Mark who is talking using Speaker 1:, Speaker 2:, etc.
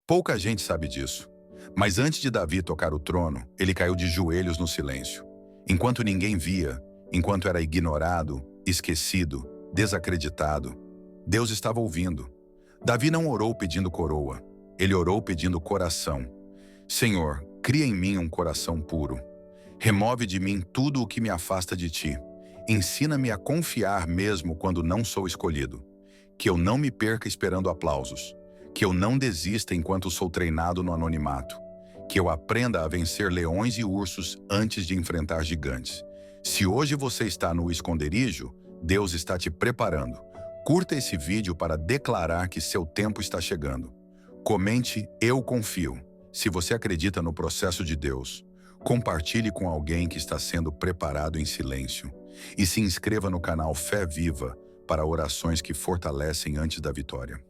Speaker 1: Pouca gente sabe disso. Mas antes de Davi tocar o trono, ele caiu de joelhos no silêncio. Enquanto ninguém via, enquanto era ignorado, esquecido, desacreditado, Deus estava ouvindo. Davi não orou pedindo coroa, ele orou pedindo coração. Senhor, cria em mim um coração puro. Remove de mim tudo o que me afasta de ti. Ensina-me a confiar mesmo quando não sou escolhido. Que eu não me perca esperando aplausos. Que eu não desista enquanto sou treinado no anonimato. Que eu aprenda a vencer leões e ursos antes de enfrentar gigantes. Se hoje você está no esconderijo, Deus está te preparando. Curta esse vídeo para declarar que seu tempo está chegando. Comente "Eu confio" se você acredita no processo de Deus. Compartilhe com alguém que está sendo preparado em silêncio. E se inscreva no canal Fé Viva para orações que fortalecem antes da vitória.